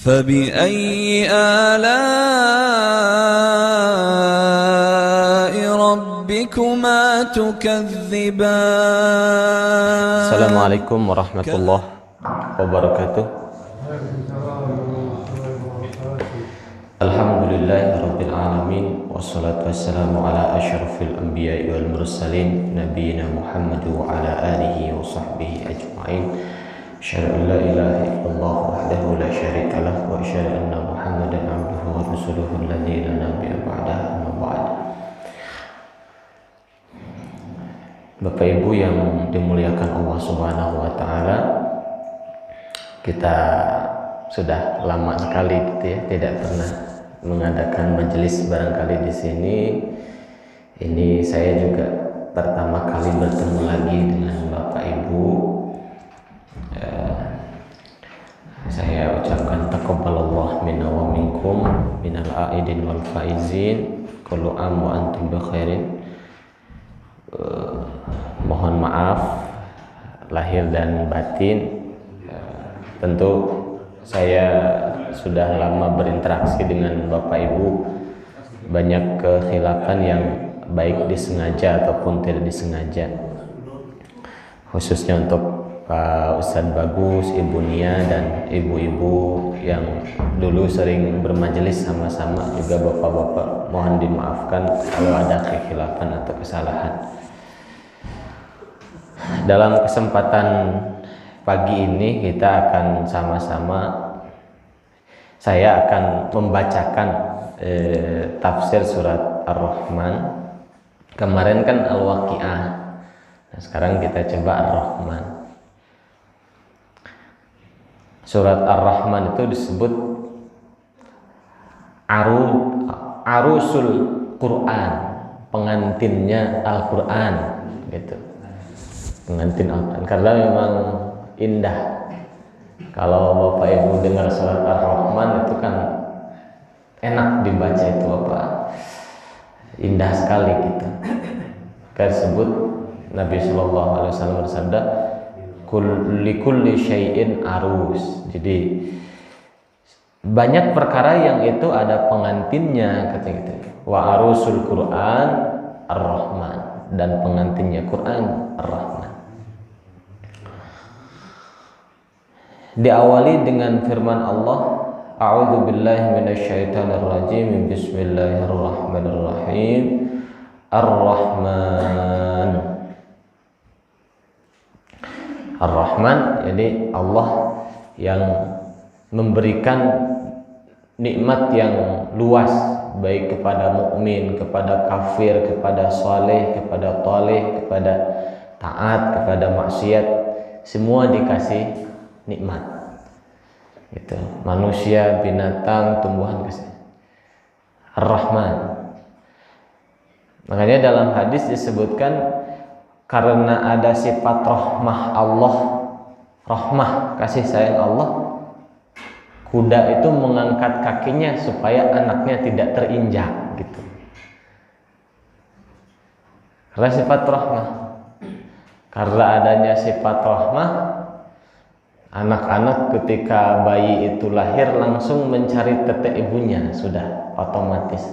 فبأي آلاء ربكما تكذبان. السلام عليكم ورحمة الله وبركاته. Alhamdulillahi Rabbil Alamin. Wassalatu wassalamu ala asyrafil anbiya'i wal mursalin Nabiina Muhammad wa ala alihi wa sahbihi ajma'in. Asyhadu an la ilaha illallah wahdahu la syarika lah wa asyhadu anna Muhammadan abduhu wa rasuluhu alladzi la nabiyya ba'dahu amma ba'd. Bapak Ibu yang dimuliakan Allah Subhanahu wa taala, kita sudah lama sekali gitu ya tidak pernah mengadakan majelis barangkali di sini. Ini saya juga pertama kali bertemu lagi dengan Bapak Ibu. Saya ucapkan taqabbalallah minna wa minkum minal aidin wal faizin kullu am wa antum bi khairin. Mohon maaf lahir dan batin. Tentu saya sudah lama berinteraksi dengan Bapak Ibu, banyak kekhilafan yang baik disengaja ataupun tidak disengaja, khususnya untuk Pak Ustadz Bagus, Ibu Nia, dan ibu-ibu yang dulu sering bermajelis sama-sama, juga bapak-bapak, mohon dimaafkan kalau ada kekhilafan atau kesalahan. Dalam kesempatan pagi ini kita akan sama-sama, saya akan membacakan tafsir surat Ar-Rahman. Kemarin kan Al-Waqi'ah, nah sekarang kita coba Ar-Rahman. Surat Ar-Rahman itu disebut Arusul Quran, pengantinnya Al-Quran gitu. Pengantin Al-Quran, karena memang indah. Kalau Bapak Ibu dengar surat Ar-Rahman itu kan enak dibaca, itu apa, indah sekali gitu. Kan sebut Nabi Sallallahu Alaihi Wasallam bersabda, kulli syai'in arus. Jadi banyak perkara yang itu ada pengantinnya, kata gitu. Wa arusul Quran Ar-Rahman, dan pengantinnya Quran Ar-Rahman. Diawali dengan firman Allah, A'udzu billahi minasyaitonir rajim. Bismillahirrahmanirrahim. Ar-Rahman. Ar-Rahman, jadi Allah yang memberikan nikmat yang luas, baik kepada mukmin, kepada kafir, kepada saleh, kepada thaleh, kepada taat, kepada maksiat, semua dikasih nikmat gitu. Manusia, binatang, tumbuhan kasih Ar-Rahman. Makanya dalam hadis disebutkan, karena ada sifat rahmah Allah, rahmah kasih sayang Allah, kuda itu mengangkat kakinya supaya anaknya tidak terinjak gitu. Karena sifat rahmah, karena adanya sifat rahmah, anak-anak ketika bayi itu lahir langsung mencari tetek ibunya, sudah otomatis.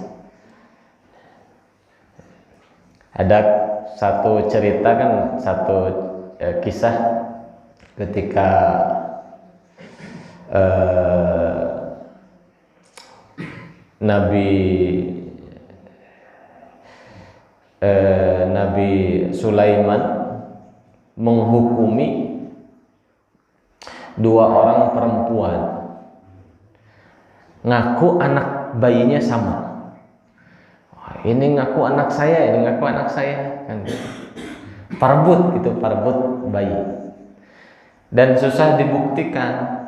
Ada satu cerita kan, satu kisah ketika Nabi Sulaiman menghukumi dua orang perempuan ngaku anak bayinya sama. Wah, ini ngaku anak saya, ini ngaku anak saya kan. Parbut gitu, parbut bayi. Dan susah dibuktikan.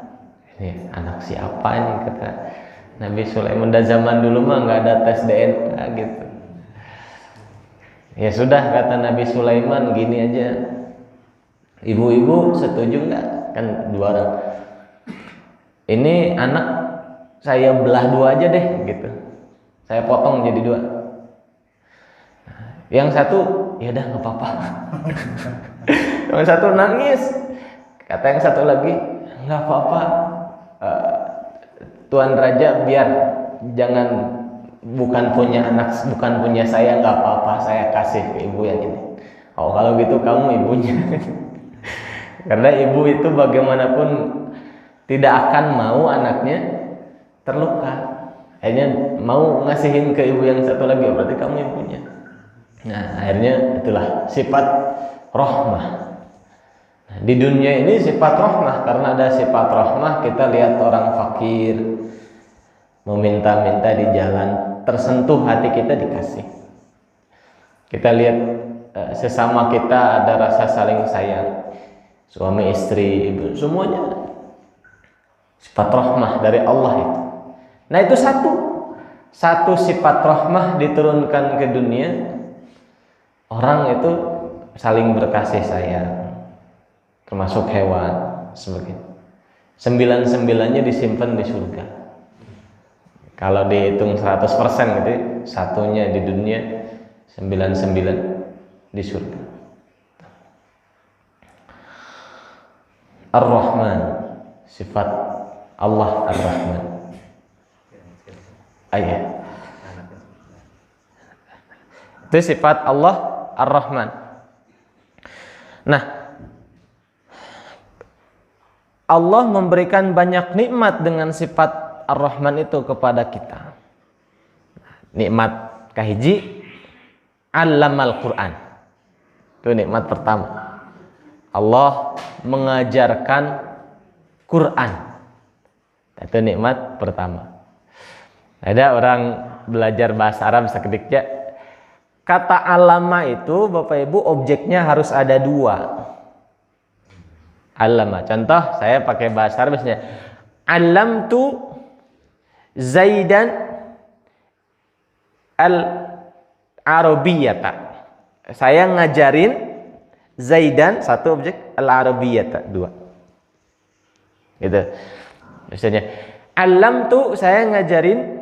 Ini anak siapa ini, kata Nabi Sulaiman. Dan zaman dulu mah nggak ada tes DNA gitu. Ya sudah, kata Nabi Sulaiman, gini aja. Ibu-ibu setuju nggak? Kan dua orang. Ini anak saya belah dua aja deh gitu. Saya potong jadi dua. Yang satu, ya udah nggak apa-apa. Yang satu nangis. Kata yang satu lagi, nggak apa-apa. Tuan Raja biar jangan, bukan punya anak, bukan punya saya, nggak apa-apa, saya kasih ke ibu yang ini. Oh kalau gitu kamu ibunya. Karena ibu itu bagaimanapun tidak akan mau anaknya terluka. Akhirnya mau ngasihin ke ibu yang satu lagi, berarti kamu ibunya. Nah akhirnya itulah sifat rahmah. Nah, di dunia ini sifat rahmah, karena ada sifat rahmah. Kita lihat orang fakir meminta-minta di jalan, tersentuh hati kita, dikasih. Kita lihat sesama kita ada rasa saling sayang, suami istri, ibu, semuanya sifat rahmah dari Allah itu. Nah itu satu sifat rahmah diturunkan ke dunia, orang itu saling berkasih sayang, termasuk hewan sebagainya. 99-nya disimpan di surga. Kalau dihitung 100% gitu, satunya di dunia, 99 di surga. Ar-Rahman, sifat Allah Ar-Rahman. Ayat. Itu sifat Allah Ar-Rahman. Nah, Allah memberikan banyak nikmat dengan sifat Ar-Rahman itu kepada kita. Nikmat kahiji, Allamal Quran. Itu nikmat pertama. Allah mengajarkan Quran. Itu nikmat pertama. Ada orang belajar bahasa Arab seketika, kata alama itu Bapak Ibu objeknya harus ada dua. Alama. Contoh saya pakai bahasa Arab misalnya, Allamtu Zaidan al-Arabiyyata. Saya ngajarin Zaidan, satu objek, al-Arabiyyata, dua. Gitu. Misalnya, Allamtu, saya ngajarin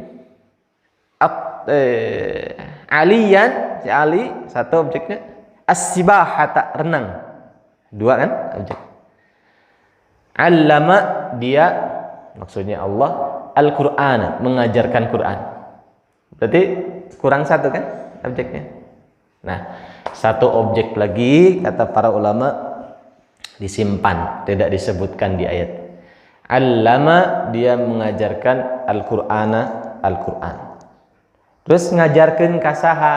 Aliyan, si Ali, satu objeknya, as-sibahata, renang, dua kan objek. Allama, dia, maksudnya Allah, Al-Qur'an, mengajarkan Quran. Berarti kurang satu kan objeknya. Nah, satu objek lagi kata para ulama disimpan, tidak disebutkan di ayat. Allama, dia mengajarkan Al-Qur'ana, Al-Qur'an. Terus ngajarkan kasaha,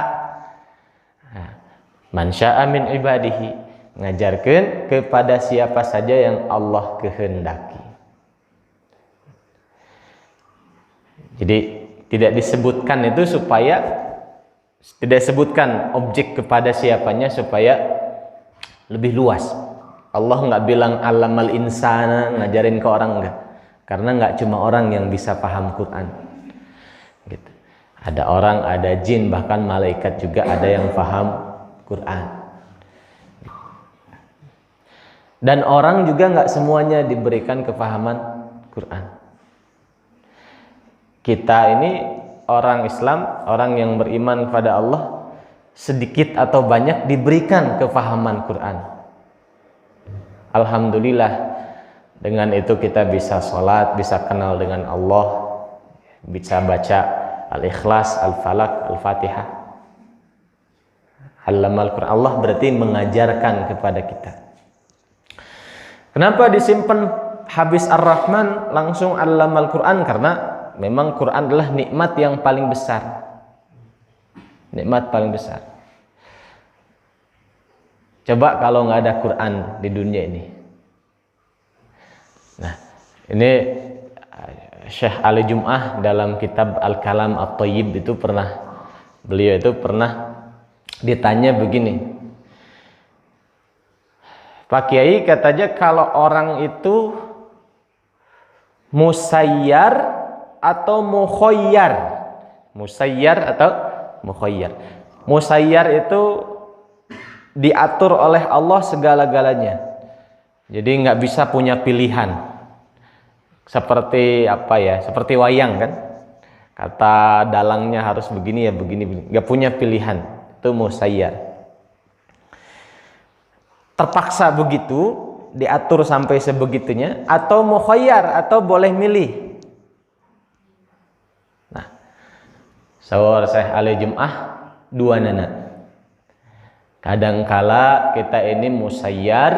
man syaa min ibadihi, ngajarkan kepada siapa saja yang Allah kehendaki. Jadi tidak disebutkan itu supaya, tidak sebutkan objek kepada siapanya supaya lebih luas. Allah nggak bilang alamal insana, ngajarin ke orang, enggak, karena nggak cuma orang yang bisa paham Quran. Gitu. Ada orang, ada jin, bahkan malaikat juga ada yang paham Quran. Dan orang juga nggak semuanya diberikan kepahaman Quran. Kita ini orang Islam, orang yang beriman kepada Allah, sedikit atau banyak diberikan kepahaman Quran. Alhamdulillah, dengan itu kita bisa sholat, bisa kenal dengan Allah, bisa baca Al-Ikhlas, Al-Falaq, Al-Fatihah. Allamal Quran, Allah berarti mengajarkan kepada kita. Kenapa disimpan habis Ar-Rahman langsung Allamal Quran? Karena memang Quran adalah nikmat yang paling besar. Nikmat paling besar. Coba kalau nggak ada Quran di dunia ini. Nah, ini Syekh Ali Jum'ah dalam kitab Al-Kalam At-Thayyib itu beliau itu pernah ditanya begini. Pak Kiai katanya kalau orang itu musayyar atau mukhayyar. Musayyar atau mukhayyar. Musayyar itu diatur oleh Allah segala-galanya. Jadi nggak bisa punya pilihan. Seperti apa ya? Seperti wayang kan? Kata dalangnya harus begini ya begini. Nggak punya pilihan. Itu musayyar. Terpaksa begitu, diatur sampai sebegitunya, atau mukhayyar, atau boleh milih. Sawar Syekh Ali Jum'ah dua nana. Kadangkala kita ini musayyar,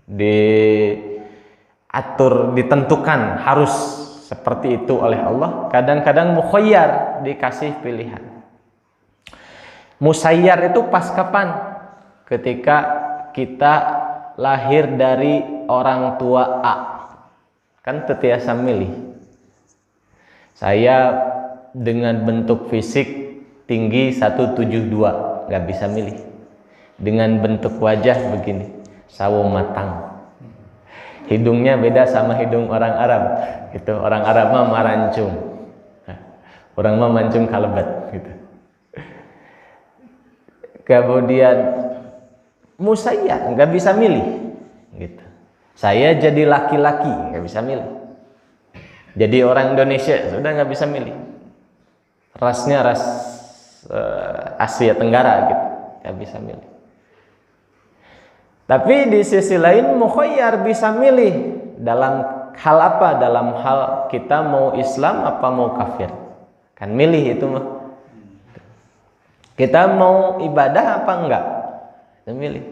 diatur, ditentukan harus seperti itu oleh Allah. Kadang-kadang mukhayyar, dikasih pilihan. Musayyar itu pas kapan? Ketika kita lahir dari orang tua A, kan tetiasa milih. Saya dengan bentuk fisik tinggi 172, nggak bisa milih. Dengan bentuk wajah begini, sawo matang. Hidungnya beda sama hidung orang Arab. Gitu. Orang Arab mah marancung. Orang mah mancung kalebat gitu. Kemudian musayyar, nggak bisa milih. Gitu. Saya jadi laki-laki, nggak bisa milih. Jadi orang Indonesia sudah nggak bisa milih. Rasnya ras Asia Tenggara gitu, nggak bisa milih. Tapi di sisi lain mukhayyar, bisa milih dalam hal apa? Dalam hal kita mau Islam apa mau kafir. Kan milih itu mah. Kita mau ibadah apa enggak? Kita milih.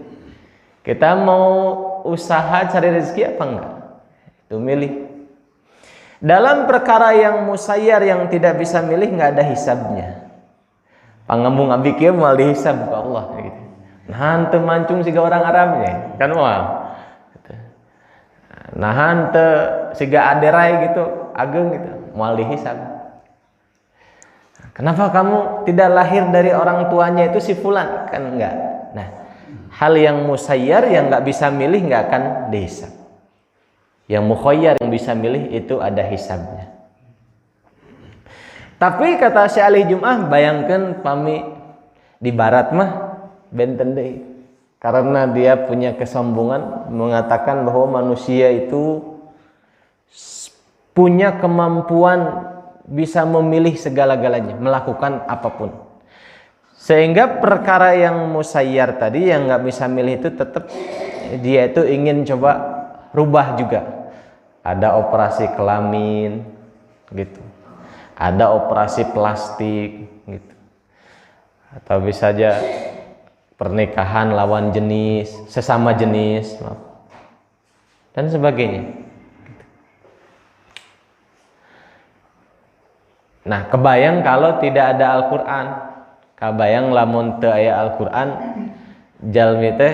Kita mau usaha cari rezeki apa enggak? Itu milih. Dalam perkara yang musayyar, yang tidak bisa milih, enggak ada hisabnya. Pangembung abdi kieu moal dihisab ke Allah gitu. Nah, henteu mancung siga orang Arabnya, kan moal. Gitu. Nah, henteu siga aderai gitu, ageng gitu, moal dihisab. Kenapa kamu tidak lahir dari orang tuanya itu si fulan? Kan enggak. Nah, hal yang musayyar, yang enggak bisa milih, enggak akan dihisab. Yang mukhayyar, yang bisa milih, itu ada hisabnya. Tapi kata Syekh Ali Jum'ah, bayangkan pami di barat mah benten deui. Karena dia punya kesombongan mengatakan bahwa manusia itu punya kemampuan bisa memilih segala-galanya, melakukan apapun. Sehingga perkara yang musayyar tadi, yang nggak bisa milih itu, tetap dia itu ingin coba rubah juga. Ada operasi kelamin gitu. Ada operasi plastik gitu. Atau bisa aja pernikahan lawan jenis, sesama jenis, dan sebagainya. Nah, kebayang kalau tidak ada Al-Quran. Kebayang lamun teu aya Al-Quran, jalmi teh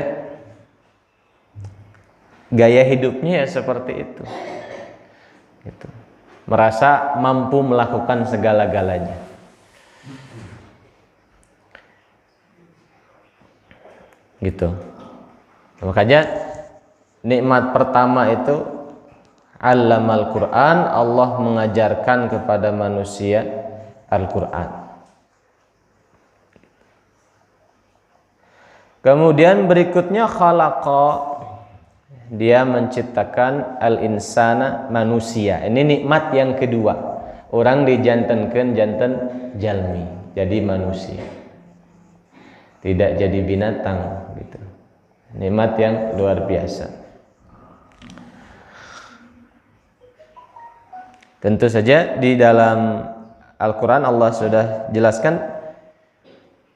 gaya hidupnya ya seperti itu. Gitu. Merasa mampu melakukan segala-galanya. Gitu. Makanya nikmat pertama itu Allamal Quran, Allah mengajarkan kepada manusia Al-Quran. Kemudian berikutnya khalaqa, dia menciptakan al-insana, manusia. Ini nikmat yang kedua. Orang dijantankan jantan jalmi, jadi manusia. Tidak jadi binatang gitu. Nikmat yang luar biasa. Tentu saja di dalam Al-Quran Allah sudah jelaskan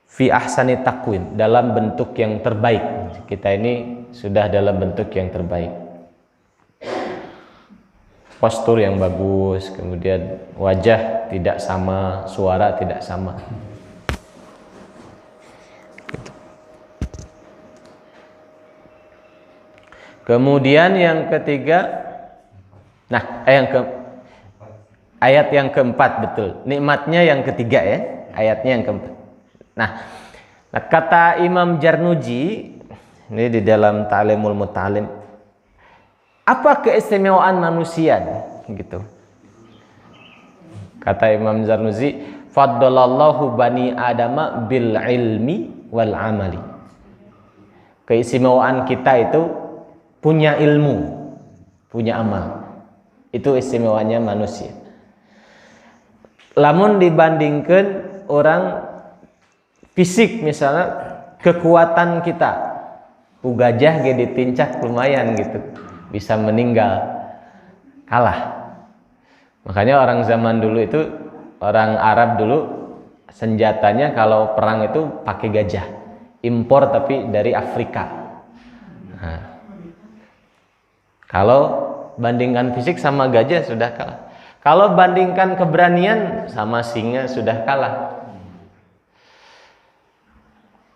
fi ahsani taqwim, dalam bentuk yang terbaik. Kita ini sudah dalam bentuk yang terbaik. Postur yang bagus, kemudian wajah tidak sama, suara tidak sama. Kemudian yang ketiga, nah ayat yang keempat, betul. Nikmatnya yang ketiga ya, ayatnya yang keempat. Nah, kata Imam Jarnuji ini di dalam Ta'limul Muta'alim, apa keistimewaan manusia gitu. Kata Imam Jarnuji, faddalallahu bani adama bil ilmi wal amali. Keistimewaan kita itu punya ilmu, punya amal. Itu istimewanya manusia. Lamun dibandingkan orang fisik, misalnya kekuatan kita, gajah ge ditincak lumayan gitu, bisa meninggal, kalah. Makanya orang zaman dulu itu orang Arab dulu senjatanya kalau perang itu pakai gajah, impor tapi dari Afrika. Nah, kalau bandingkan fisik sama gajah sudah kalah. Kalau bandingkan keberanian sama singa sudah kalah.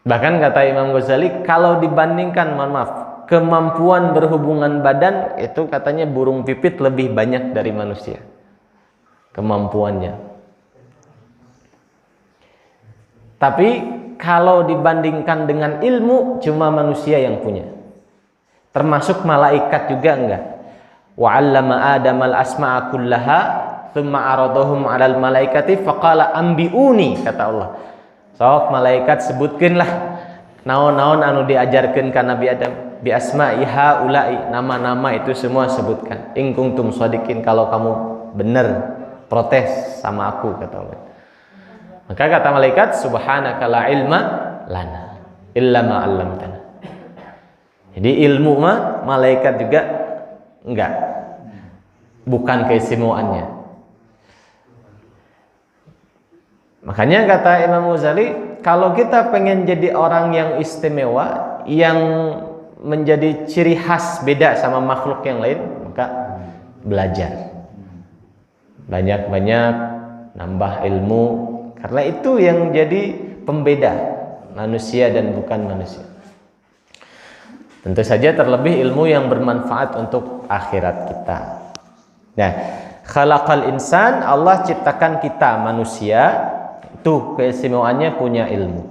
Bahkan kata Imam Ghazali, kalau dibandingkan, mohon maaf, kemampuan berhubungan badan itu katanya burung pipit lebih banyak dari manusia kemampuannya. Tapi kalau dibandingkan dengan ilmu, cuma manusia yang punya. Termasuk malaikat juga enggak. Wa 'allama Adam al-asma'a kullaha tsumma 'aradahum 'alal malaikati faqala ambiuni, kata Allah. Sok malaikat sebutkeunlah naon-naon anu diajarkeun ka Nabi Adam bi asma'i haula'i, nama-nama itu semua sebutkan. In kuntum shadiqin, kalau kamu benar protes sama aku, kata Allah. Maka kata malaikat, subhanaka la ilma lana illa ma 'allamtana. Jadi ilmu mah malaikat juga enggak, bukan keistimewaannya. Makanya kata Imam Ghazali, kalau kita pengen jadi orang yang istimewa, yang menjadi ciri khas beda sama makhluk yang lain, maka belajar banyak-banyak, nambah ilmu, karena itu yang jadi pembeda manusia dan bukan manusia. Tentu saja terlebih ilmu yang bermanfaat untuk akhirat kita. Nah, khalaqal insan, Allah ciptakan kita manusia, itu keistimewaannya punya ilmu.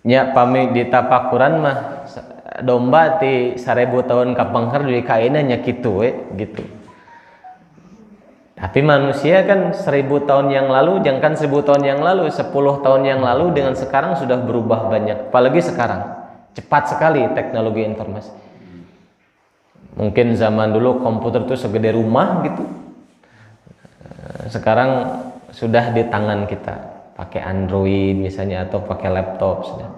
Nya pami di tapakuran mah domba ti 1000 tahun kapangker di kaina nya kitu we gitu. Tapi manusia kan 1000 tahun yang lalu, jangan 1000 tahun yang lalu, 10 tahun yang lalu dengan sekarang sudah berubah banyak. Apalagi sekarang cepat sekali teknologi informasi. Mungkin zaman dulu komputer itu segede rumah gitu. Sekarang sudah di tangan kita, pakai Android misalnya atau pakai laptop sudah.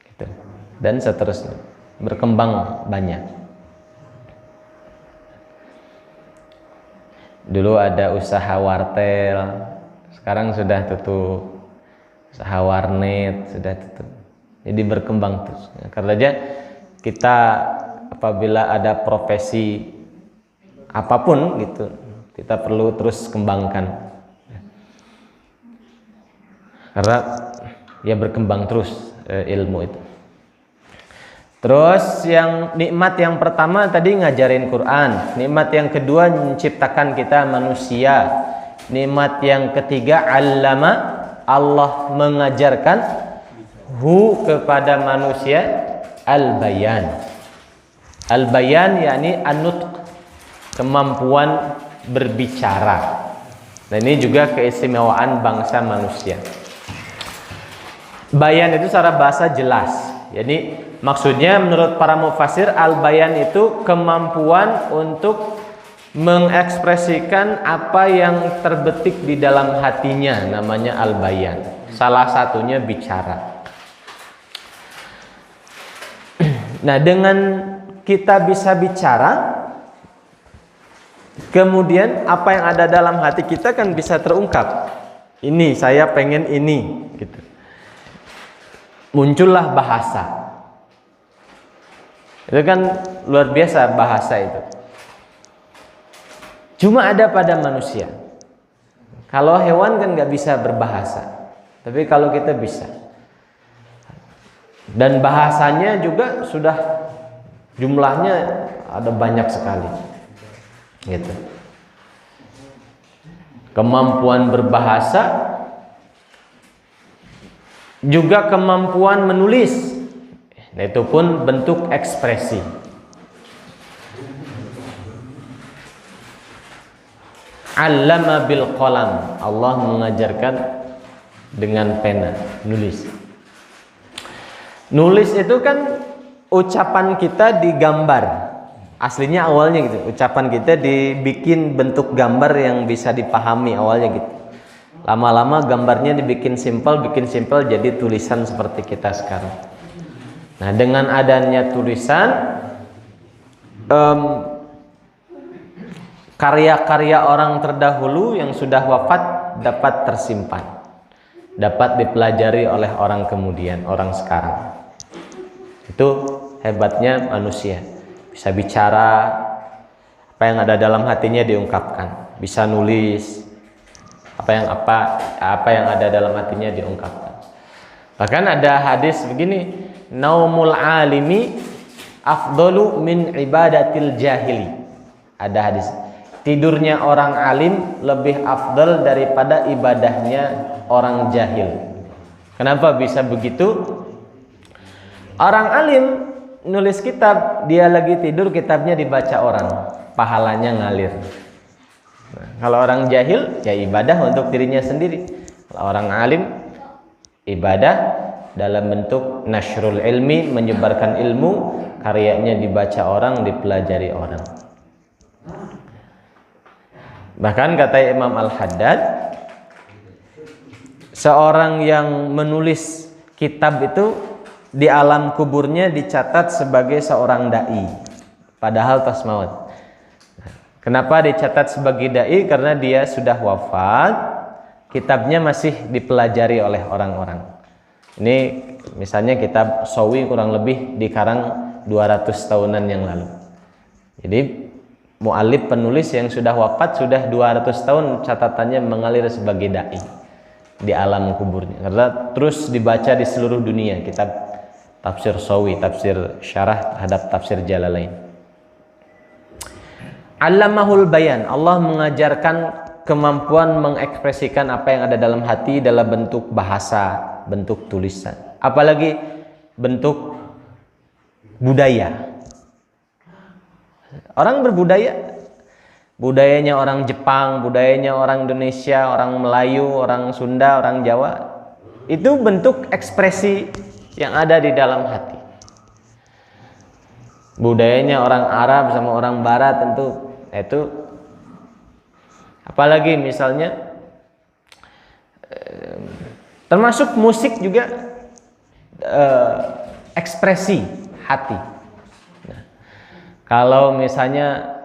Gitu. Dan seterusnya, berkembang banyak. Dulu ada usaha wartel, sekarang sudah tutup. Usaha warnet sudah tutup. Jadi berkembang terus. Karena aja kita apabila ada profesi apapun gitu, kita perlu terus kembangkan. Karena ya berkembang terus ilmu itu. Terus yang nikmat yang pertama tadi ngajarin Quran, nikmat yang kedua menciptakan kita manusia, nikmat yang ketiga allama, Allah mengajarkan kepada manusia al-bayan. Al-bayan yakni an-nutq, kemampuan berbicara. Nah, ini juga keistimewaan bangsa manusia. Bayan itu secara bahasa jelas. Jadi maksudnya menurut para mufassir, al-bayan itu kemampuan untuk mengekspresikan apa yang terbetik di dalam hatinya, namanya al-bayan. Salah satunya bicara. Nah, dengan kita bisa bicara, kemudian apa yang ada dalam hati kita kan bisa terungkap. Ini saya pengen ini gitu. Muncullah bahasa. Itu kan luar biasa bahasa itu. Cuma ada pada manusia. Kalau hewan kan nggak bisa berbahasa. Tapi kalau kita bisa. Dan bahasanya juga sudah jumlahnya ada banyak sekali. Gitu. Kemampuan berbahasa, juga kemampuan menulis. Nah, itu pun bentuk ekspresi. Allama bil qalam, Allah mengajarkan dengan pena, nulis. Nulis itu kan ucapan kita digambar. Aslinya awalnya gitu, ucapan kita dibikin bentuk gambar yang bisa dipahami awalnya gitu. Lama-lama gambarnya dibikin simpel jadi tulisan seperti kita sekarang. Nah, dengan adanya tulisan, karya-karya orang terdahulu yang sudah wafat dapat tersimpan, dapat dipelajari oleh orang kemudian, orang sekarang. Itu hebatnya manusia, bisa bicara, apa yang ada dalam hatinya diungkapkan, bisa nulis apa yang ada dalam hatinya diungkapkan. Bahkan ada hadis begini, naumul alimi afdalu min ibadatil jahili. Ada hadis, tidurnya orang alim lebih afdal daripada ibadahnya orang jahil. Kenapa bisa begitu? Orang alim nulis kitab, dia lagi tidur kitabnya dibaca orang, pahalanya ngalir. Nah, kalau orang jahil ya ibadah untuk dirinya sendiri. Kalau orang alim ibadah dalam bentuk nasyrul ilmi, menyebarkan ilmu, karyanya dibaca orang, dipelajari orang. Bahkan kata Imam Al-Haddad, seorang yang menulis kitab itu di alam kuburnya dicatat sebagai seorang dai, padahal tas maut. Kenapa dicatat sebagai dai? Karena dia sudah wafat, kitabnya masih dipelajari oleh orang-orang. Ini misalnya kitab Sawi kurang lebih dikarang 200 tahunan yang lalu. Jadi mu'allif penulis yang sudah wafat sudah 200 tahun catatannya mengalir sebagai dai di alam kuburnya. Karena terus dibaca di seluruh dunia kitab tafsir Sawi, tafsir syarah terhadap tafsir Jalalain. Allamahul bayan, Allah mengajarkan kemampuan mengekspresikan apa yang ada dalam hati dalam bentuk bahasa, bentuk tulisan, apalagi bentuk budaya. Orang berbudaya, budayanya orang Jepang, budayanya orang Indonesia, orang Melayu, orang Sunda, orang Jawa, itu bentuk ekspresi yang ada di dalam hati. Budayanya orang Arab sama orang Barat tentu itu, apalagi misalnya termasuk musik juga ekspresi hati. Nah, kalau misalnya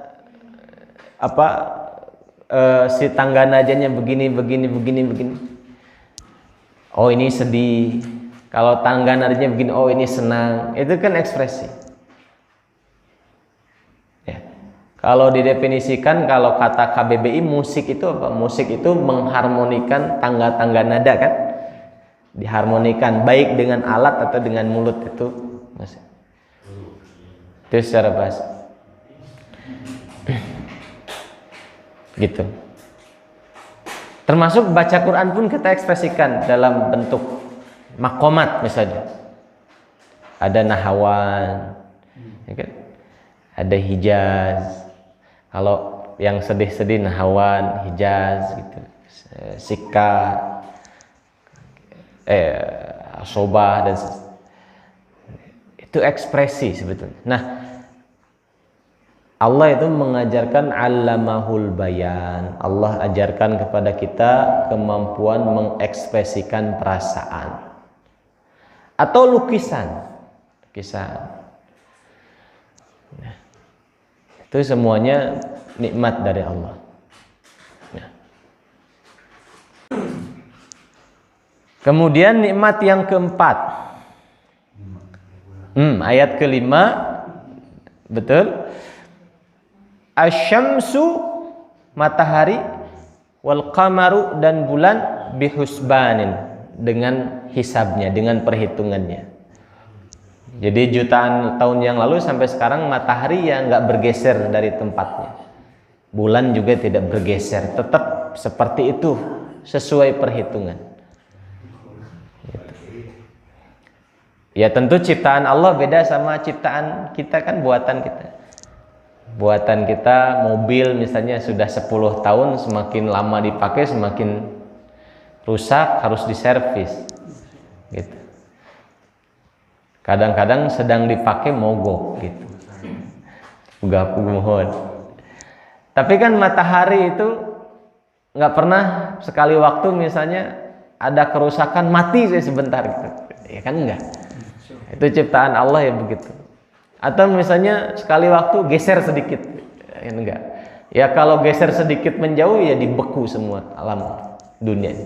si tangga nadanya begini, oh ini sedih. Kalau tangga nadanya begini, oh ini senang. Itu kan ekspresi. Kalau didefinisikan, kalau kata KBBI, musik itu apa? Musik itu mengharmonikan tangga-tangga nada kan? Diharmonikan baik dengan alat atau dengan mulut itu musik. Itu secara bahasa. Gitu. Termasuk baca Quran pun kita ekspresikan dalam bentuk makomat misalnya. Ada nahawan, ya kan? Ada hijaz. Kalau yang sedih-sedih nahawan, hijaz gitu, sika, sobah dan itu ekspresi sebetulnya. Nah, Allah itu mengajarkan allamahul bayan. Allah ajarkan kepada kita kemampuan mengekspresikan perasaan atau lukisan. Nah, itu semuanya nikmat dari Allah. Nah. Kemudian nikmat yang keempat, ayat kelima, betul. Asyamsu, matahari, wal qamaru, dan bulan, bihusbanin, dengan hisabnya, dengan perhitungannya. Jadi jutaan tahun yang lalu sampai sekarang matahari ya nggak bergeser dari tempatnya, bulan juga tidak bergeser, tetap seperti itu sesuai perhitungan. Gitu. Ya tentu ciptaan Allah beda sama ciptaan kita kan, buatan kita. Buatan kita mobil misalnya sudah 10 tahun, semakin lama dipakai semakin rusak, harus diservis. Gitu. Kadang-kadang sedang dipakai mogok gitu. Uga mohon. Tapi kan matahari itu nggak pernah sekali waktu misalnya ada kerusakan mati sebentar gitu. Ya kan enggak. Itu ciptaan Allah ya begitu. Atau misalnya sekali waktu geser sedikit. Ya enggak. Ya kalau geser sedikit menjauh ya dibeku semua alam dunia.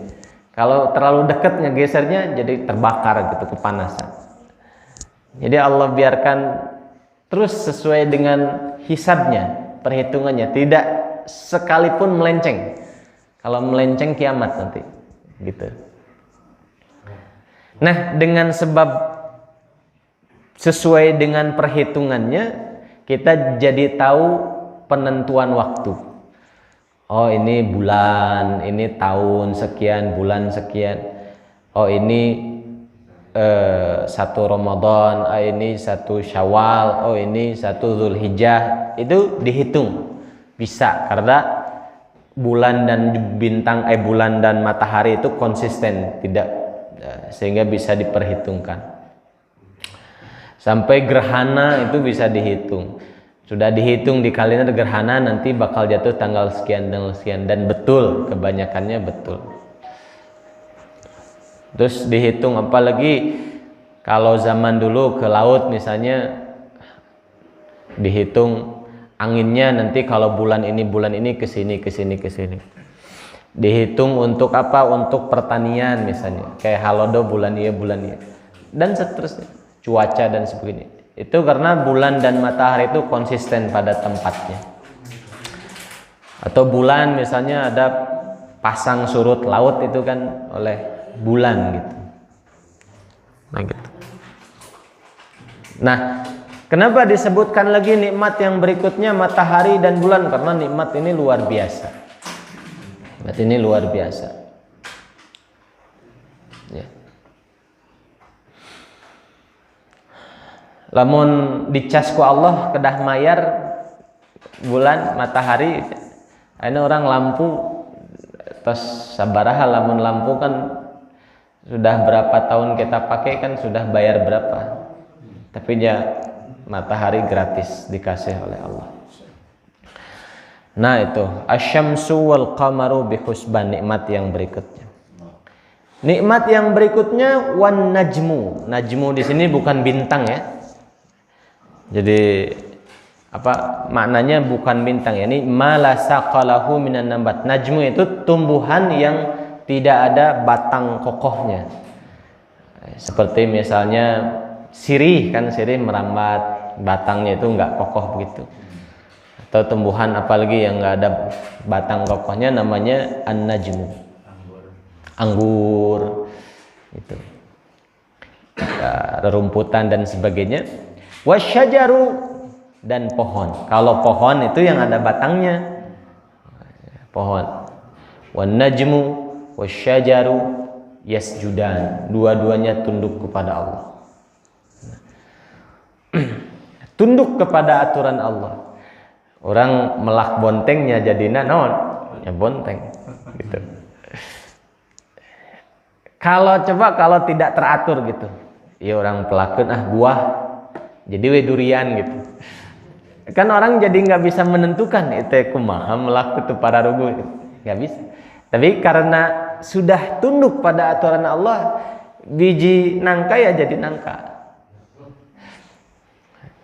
Kalau terlalu dekat ngegesernya jadi terbakar gitu, kepanasan. Jadi Allah biarkan terus sesuai dengan hisabnya, perhitungannya, tidak sekalipun melenceng. Kalau melenceng kiamat nanti gitu. Nah, dengan sebab sesuai dengan perhitungannya kita jadi tahu penentuan waktu. Oh, ini bulan, ini tahun sekian, bulan sekian. Oh, ini 1 Ramadan, oh ini 1 Syawal, oh ini 1 Zulhijjah. Itu dihitung. Bisa karena bulan dan bintang bulan dan matahari itu konsisten, tidak sehingga bisa diperhitungkan. Sampai gerhana itu bisa dihitung. Sudah dihitung di kalender gerhana nanti bakal jatuh tanggal sekian dan sekian, dan betul, kebanyakannya betul. Terus dihitung, apalagi kalau zaman dulu ke laut misalnya, dihitung anginnya nanti kalau bulan ini ke sini. Dihitung untuk apa? Untuk pertanian misalnya, kayak halodo bulan iya dan seterusnya, cuaca dan sebagainya. Itu karena bulan dan matahari itu konsisten pada tempatnya. Atau bulan misalnya ada pasang surut laut itu kan oleh bulan gitu. Nah, kenapa disebutkan lagi nikmat yang berikutnya matahari dan bulan? Karena nikmat ini luar biasa. Nikmat ini luar biasa. Ya. Lamun dicas ku Allah kedah mayar bulan matahari, ini orang lampu terus sabaraha, lamun lampu kan sudah berapa tahun kita pakai kan sudah bayar berapa, tapi dia matahari gratis dikasih oleh Allah. Nah itu asyamsu wal qamaru bihusban, nikmat yang berikutnya. Nikmat yang berikutnya wan najmu. Najmu di sini bukan bintang ya. Jadi apa maknanya? Bukan bintang ya. Ini malasaqalahu minan nabat. Najmu itu tumbuhan yang tidak ada batang kokohnya. Seperti misalnya sirih, kan sirih merambat, batangnya itu enggak kokoh begitu. Atau tumbuhan apalagi yang enggak ada batang kokohnya namanya an-najmu. Anggur itu. Ya, rerumputan dan sebagainya. Wasyajaru, dan pohon. Kalau pohon itu yang ada batangnya, pohon. Wan najmu wasyajaru yasjudan, dua-duanya tunduk kepada Allah. Tunduk kepada aturan Allah. Orang melak bontengnya jadinya naon? Ya bonteng gitu. Kalau tidak teratur gitu, ya orang pelakon buah jadi we durian gitu. Kan orang jadi nggak bisa menentukan itu kumaha melaku itu para rugu, nggak bisa. Tapi karena sudah tunduk pada aturan Allah, biji nangka ya jadi nangka.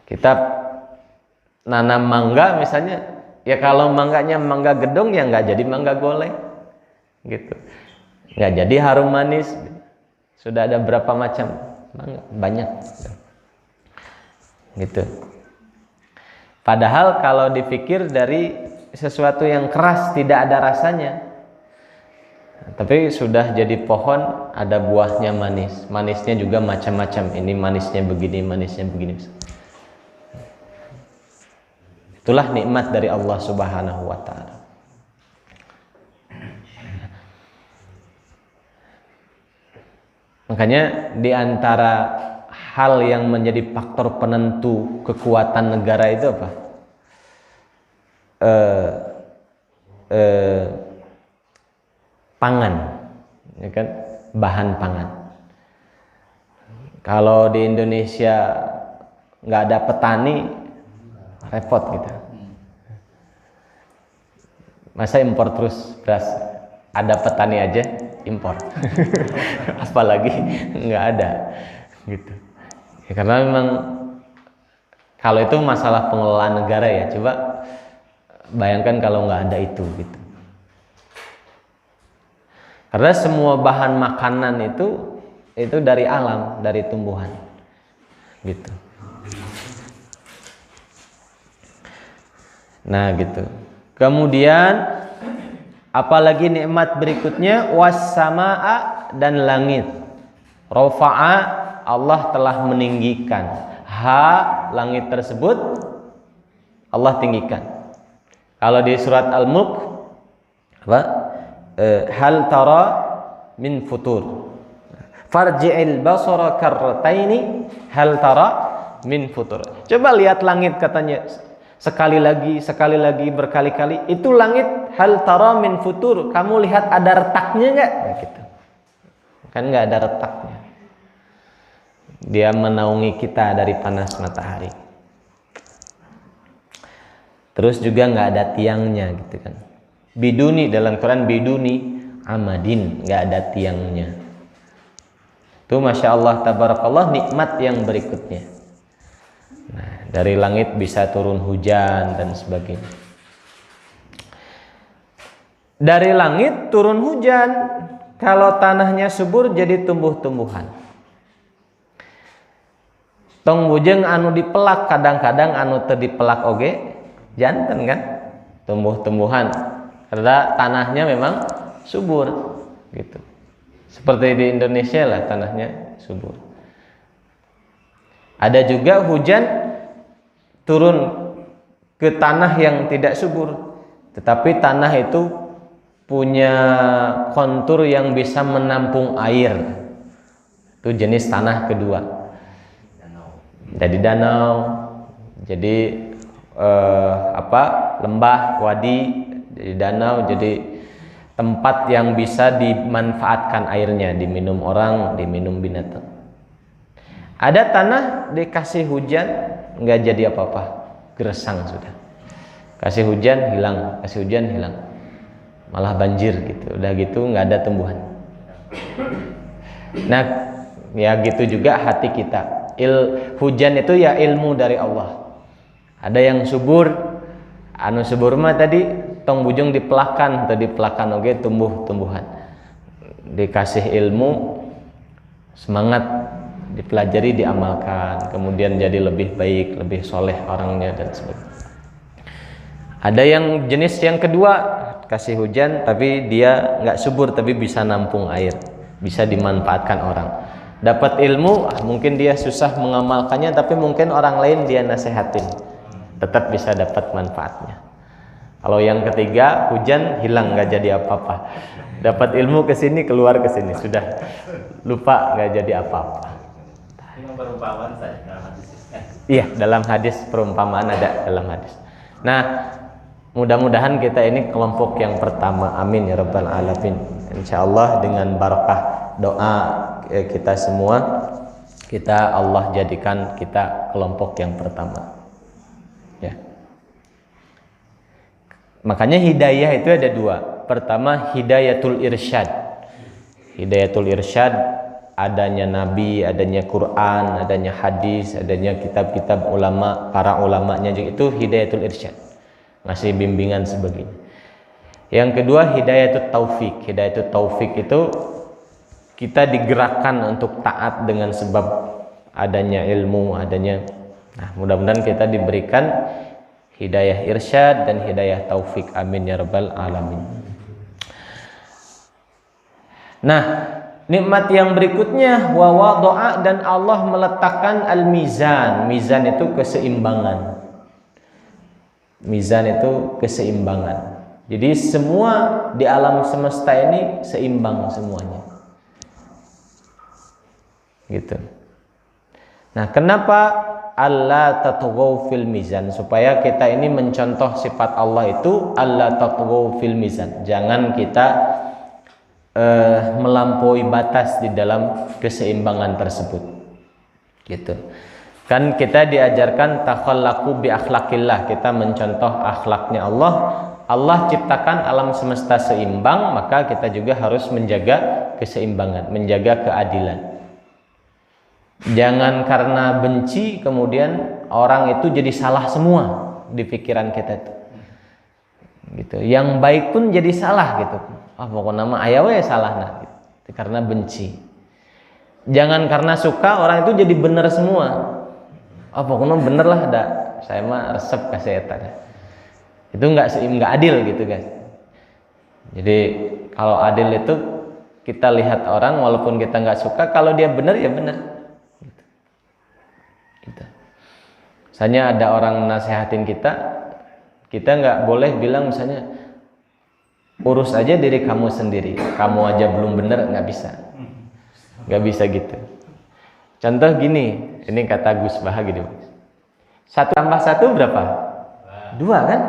Kita nanam mangga misalnya, ya kalau mangganya mangga gedong ya nggak jadi mangga golek, gitu. Nggak jadi harum manis. Sudah ada berapa macam mangga? Banyak. Gitu. Padahal kalau dipikir dari sesuatu yang keras tidak ada rasanya, tapi sudah jadi pohon ada buahnya manis, manisnya juga macam-macam. Ini manisnya begini, manisnya begini. Itulah nikmat dari Allah Subhanahu wa Ta'ala. Makanya di antara hal yang menjadi faktor penentu kekuatan negara itu apa? Pangan, ya kan? Bahan pangan. Kalau di Indonesia nggak ada petani, repot gitu. Masa impor terus beras? Ada petani aja impor, apalagi nggak ada, gitu. Ya, karena memang kalau itu masalah pengelolaan negara ya. Coba Bayangkan kalau nggak ada itu gitu. Karena semua bahan makanan itu dari alam, dari tumbuhan gitu. Nah gitu. Kemudian apalagi nikmat berikutnya, was-samaa, dan langit. Rafa'a, Allah telah meninggikan. Langit tersebut Allah tinggikan. Kalau di surat Al-Mulk apa? Hal tara min futur. Farji'il basara karrataini hal tara min futur. Coba lihat langit, katanya sekali lagi berkali-kali. Itu langit, hal tara min futur. Kamu lihat ada retaknya enggak? Nah, gitu. Kan enggak ada retaknya. Dia menaungi kita dari panas matahari. Terus juga enggak ada tiangnya gitu kan. Biduni, dalam Quran biduni amadin, enggak ada tiangnya. Itu Masya Allah tabarakallah nikmat yang berikutnya. Nah, dari langit bisa turun hujan dan sebagainya. Dari langit turun hujan, kalau tanahnya subur jadi tumbuh-tumbuhan. Tong bujeng anu dipelak, kadang-kadang anu teu dipelak oge janten kan, tumbuh-tumbuhan. Karena tanahnya memang subur gitu. Seperti di Indonesia lah, tanahnya subur. Ada juga hujan turun ke tanah yang tidak subur, tetapi tanah itu punya kontur yang bisa menampung air. Itu jenis tanah kedua. Jadi danau, jadi lembah, wadi, jadi danau, jadi tempat yang bisa dimanfaatkan airnya, diminum orang, diminum binatang. Ada tanah dikasih hujan nggak jadi apa-apa, gersang sudah. Kasih hujan hilang, kasih hujan hilang, malah banjir gitu. Udah gitu nggak ada tumbuhan. Nah, ya gitu juga hati kita. Hujan itu ya ilmu dari Allah. Ada yang subur, anu subur mah tadi tong bujung dipelakan atau dipelakan oge tumbuh-tumbuhan. Dikasih ilmu, semangat dipelajari, diamalkan, kemudian jadi lebih baik, lebih soleh orangnya dan sebagainya. Ada yang jenis yang kedua, kasih hujan tapi dia nggak subur tapi bisa nampung air, bisa dimanfaatkan orang. Dapat ilmu, mungkin dia susah mengamalkannya, tapi mungkin orang lain dia nasihatin, tetap bisa dapat manfaatnya. Kalau yang ketiga, hujan hilang nggak jadi apa-apa. Dapat ilmu ke sini, keluar ke sini, sudah lupa nggak jadi apa-apa. Ini perumpamaan saja dalam hadis. Iya, dalam hadis perumpamaan ada dalam hadis. Nah, mudah-mudahan kita ini kelompok yang pertama. Amin ya rabbal alamin. Insyaallah dengan barakah doa kita semua, kita Allah jadikan kita kelompok yang pertama. Ya. Makanya hidayah itu ada dua. Pertama hidayatul irsyad. Hidayatul irsyad, adanya nabi, adanya Quran, adanya hadis, adanya kitab-kitab ulama, para ulamanya juga, itu hidayatul irsyad. Ngasih bimbingan sebagainya. Yang kedua hidayatul taufik. Hidayatul taufik itu kita digerakkan untuk taat dengan sebab adanya ilmu, adanya. Nah, mudah-mudahan kita diberikan hidayah irsyad dan hidayah taufik. Amin ya rabbal alamin. Nah, nikmat yang berikutnya wa wada'a, dan Allah meletakkan al-mizan. Mizan itu keseimbangan. Mizan itu keseimbangan. Jadi semua di alam semesta ini seimbang semuanya. Gitu. Nah, kenapa alla tatghaw fil mizan? Supaya kita ini mencontoh sifat Allah itu alla tatghaw fil mizan. Jangan kita melampaui batas di dalam keseimbangan tersebut. Gitu. Kan kita diajarkan takhallaqu bi akhlaqillah, kita mencontoh akhlaknya Allah. Allah ciptakan alam semesta seimbang, maka kita juga harus menjaga keseimbangan, menjaga keadilan. Jangan karena benci kemudian orang itu jadi salah semua di pikiran kita itu. gitu. Yang baik pun jadi salah gitu. Pokoknya nama aya we salahna gitu. Karena benci. Jangan karena suka orang itu jadi benar semua. Pokoknya bener lah dah. Saya mah resep kasih eta. Itu enggak adil gitu guys. Jadi kalau adil itu kita lihat orang walaupun kita nggak suka, kalau dia benar ya benar. Gitu. Misalnya ada orang nasehatin kita nggak boleh bilang misalnya urus aja diri kamu sendiri, kamu aja belum benar, nggak bisa gitu. Contoh gini, ini kata Gus Bah gitu. 1 tambah 1 berapa? 2 kan?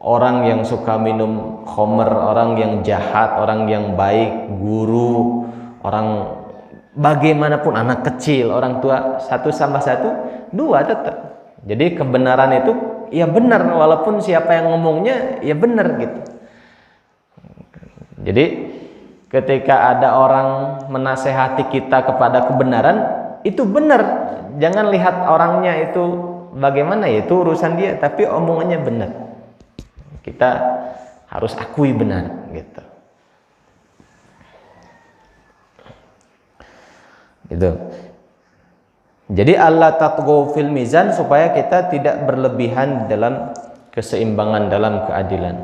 Orang yang suka minum khamr, orang yang jahat, orang yang baik, guru, orang bagaimanapun, anak kecil, orang tua, 1 tambah 1, 2 tetap. Jadi kebenaran itu ya benar, walaupun siapa yang ngomongnya ya benar gitu. Jadi ketika ada orang menasehati kita kepada kebenaran, itu benar. Jangan lihat orangnya itu bagaimana, ya itu urusan dia, tapi omongannya benar. Kita harus akui benar gitu. Gitu. Jadi Allah tatghaw fil mizan, supaya kita tidak berlebihan dalam keseimbangan, dalam keadilan.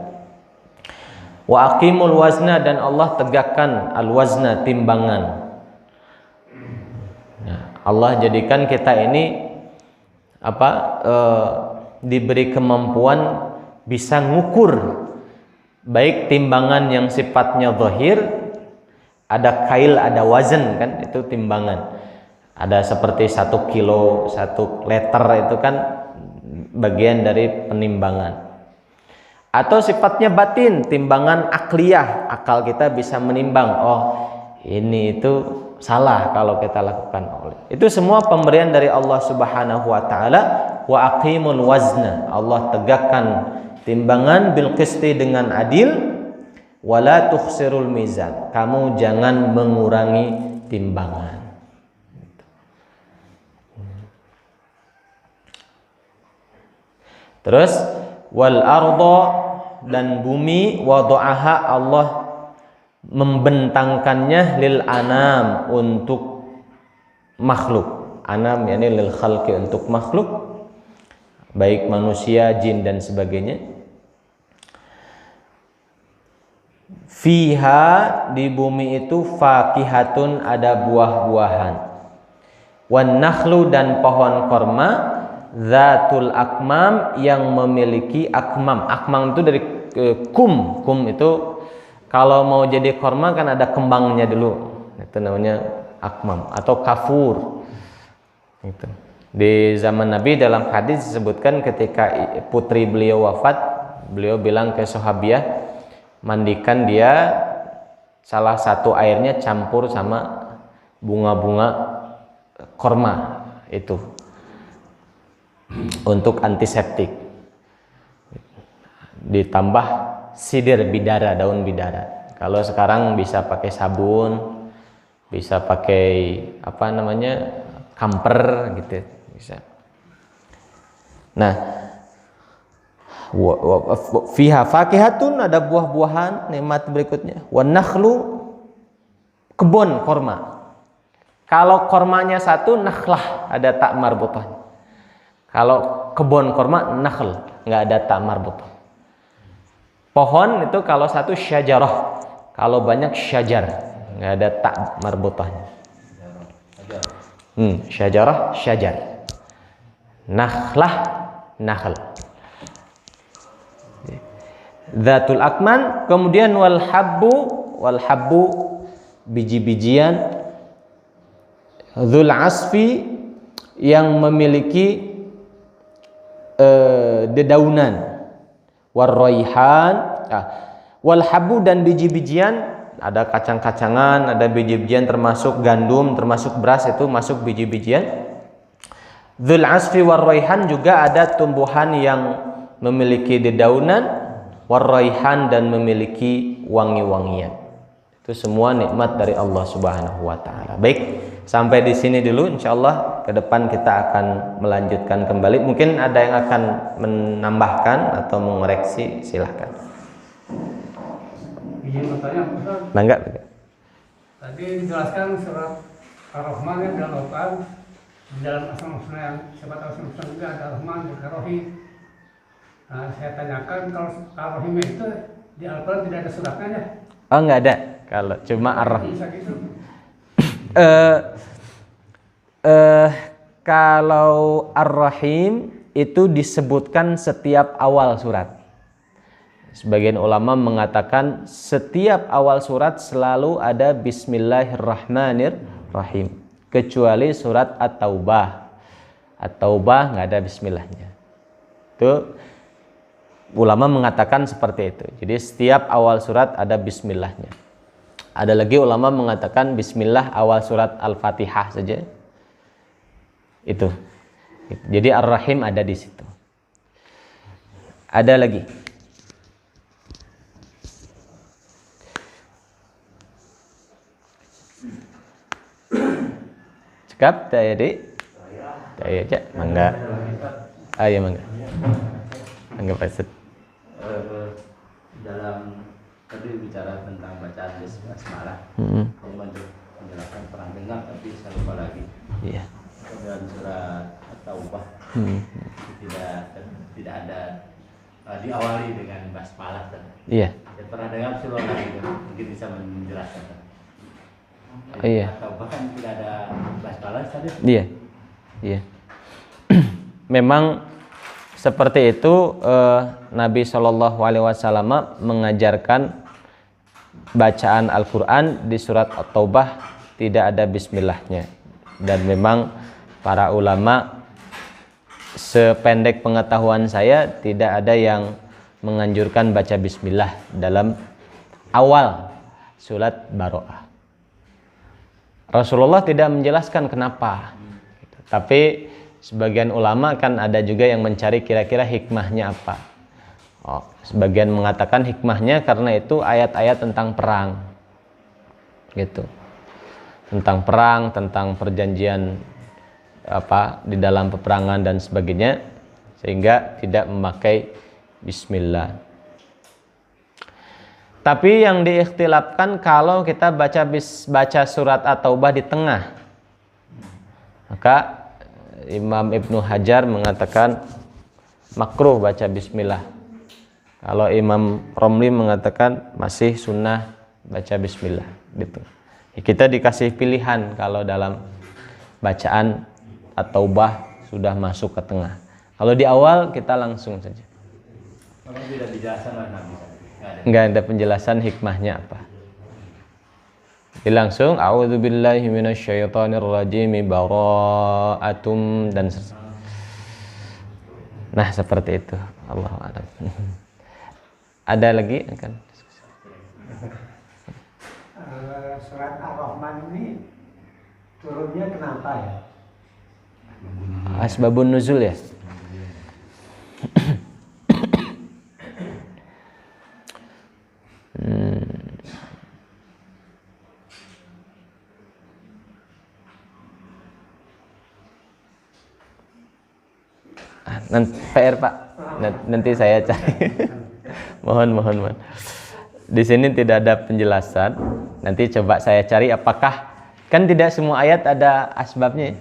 Wa aqimul wazna, dan Allah tegakkan al-wazna, timbangan. Nah, Allah jadikan kita ini diberi kemampuan bisa ngukur, baik timbangan yang sifatnya zahir, ada kail, ada wazan kan, itu timbangan. Ada seperti 1 kilo, 1 liter, itu kan bagian dari penimbangan. Atau sifatnya batin, timbangan akliyah, akal kita bisa menimbang, oh ini itu salah kalau kita lakukan. Itu semua pemberian dari Allah Subhanahu wa taala. Wa aqimul wazna, Allah tegakkan timbangan bil qisti, dengan adil. Wala tukhsirul mizan, kamu jangan mengurangi timbangan. Terus wal arda, dan bumi, wada'aha, Allah membentangkannya lil anam, untuk makhluk. Anam yakni lil khalqi, untuk makhluk, baik manusia, jin dan sebagainya. Fiha, di bumi itu, fakihatun, ada buah-buahan. Wan nakhlu, dan pohon korma, zatul akmam, yang memiliki akmam. Akmam itu dari kum itu kalau mau jadi korma kan ada kembangnya dulu, itu namanya akmam atau kafur. Itu di zaman Nabi, dalam hadis disebutkan ketika putri beliau wafat, beliau bilang ke sahabiah, mandikan dia, salah satu airnya campur sama bunga-bunga korma itu, untuk antiseptik, ditambah sidir bidara, daun bidara. Kalau sekarang bisa pakai sabun, bisa pakai kamper gitu, bisa. Nah, fiha fakihatun, ada buah-buahan, nikmat berikutnya. Wan nakhlu, kebun korma. Kalau kormanya 1, nakhlah, ada tak marbutah. Kalau kebun korma nakhl, nggak ada tak marbutah. Pohon itu kalau 1 syajarah, kalau banyak syajar, nggak ada tak marbutahnya. Syajarah, syajar. Nakhlah, nakhl. Zatul akman, kemudian wal habbu, biji-bijian. Dzul asfi, yang memiliki dedaunan. Warraihan, wal habbu, dan biji-bijian, ada kacang-kacangan, ada biji-bijian, termasuk gandum, termasuk beras, itu masuk biji-bijian. Dzul asfi warraihan, juga ada tumbuhan yang memiliki dedaunan, warraihan, dan memiliki wangi-wangian. Itu semua nikmat dari Allah Subhanahu wa taala. Baik, Sampai di sini dulu, insya Allah ke depan kita akan melanjutkan kembali. Mungkin ada yang akan menambahkan atau mengoreksi, silahkan. Izin bertanya, Ustaz. Mangga. Tadi dijelaskan surat Ar-Rahman yang dalam Al-Quran, di dalam asma-husna yang siapa tahu asma-husna juga ada Rahman, ada Rahim. Nah, saya tanyakan kalau Ar-Rahim itu di Al-Quran tidak ada suratnya ya? Oh, nggak ada. Kalau cuma Ar-Rahim. Bisa gitu. Kalau Ar-Rahim itu disebutkan setiap awal surat. Sebagian ulama mengatakan setiap awal surat selalu ada Bismillahirrahmanirrahim, kecuali surat At-Taubah. At-Taubah nggak ada Bismillahnya. Itu ulama mengatakan seperti itu. Jadi setiap awal surat ada Bismillahnya. Ada lagi ulama mengatakan Bismillah awal surat Al-Fatihah saja. Itu. Jadi Ar-Rahim ada di situ. Ada lagi. Cekap tak ya, Dik? Tak ya, Cak? Mangga. Ya, mangga. Mangga, Pak Ustaz. Dalam tadi bicara tentang bacaan basmalah, saya bantu menjelaskan pernah dengar tapi saya lupa lagi. Iya. Dalam surat At-Taubah tidak ada diawali dengan basmalah. Iya. Saya pernah dengar surat lagi, mungkin bisa menjelaskan. Iya. At-Taubah kan tidak ada basmalah tadi. Iya. Iya. Memang seperti itu Nabi Shallallahu Alaihi Wasallam mengajarkan bacaan Al-Quran di surat At-Taubah tidak ada Bismillahnya, dan memang para ulama sependek pengetahuan saya tidak ada yang menganjurkan baca Bismillah dalam awal surat Baroah. Rasulullah tidak menjelaskan kenapa, tapi sebagian ulama kan ada juga yang mencari kira-kira hikmahnya apa. Sebagian mengatakan hikmahnya karena itu ayat-ayat tentang perang, gitu, tentang perang, tentang perjanjian apa di dalam peperangan dan sebagainya, sehingga tidak memakai Bismillah. Tapi yang diikhtilafkan kalau kita baca surat At-Taubah di tengah, maka Imam Ibnu Hajar mengatakan makruh baca Bismillah. Kalau Imam Romli mengatakan masih sunnah baca Bismillah. Gitu. Kita dikasih pilihan kalau dalam bacaan At-Taubah sudah masuk ke tengah. Kalau di awal kita langsung saja. Kalau tidak dijelaskan oleh Nabi, nggak ada penjelasan hikmahnya apa. Jadi langsung a'udzubillahi minasyaitonirrajim bara'atum dan nah seperti itu. Allahu a'lam. Ada lagi kan? Surat Ar-Rahman ini turunnya kenapa ya? Asbabun nuzul ya. Nanti PR Pak, nanti saya cari. mohon. Di sini tidak ada penjelasan. Nanti coba saya cari apakah kan tidak semua ayat ada asbabnya.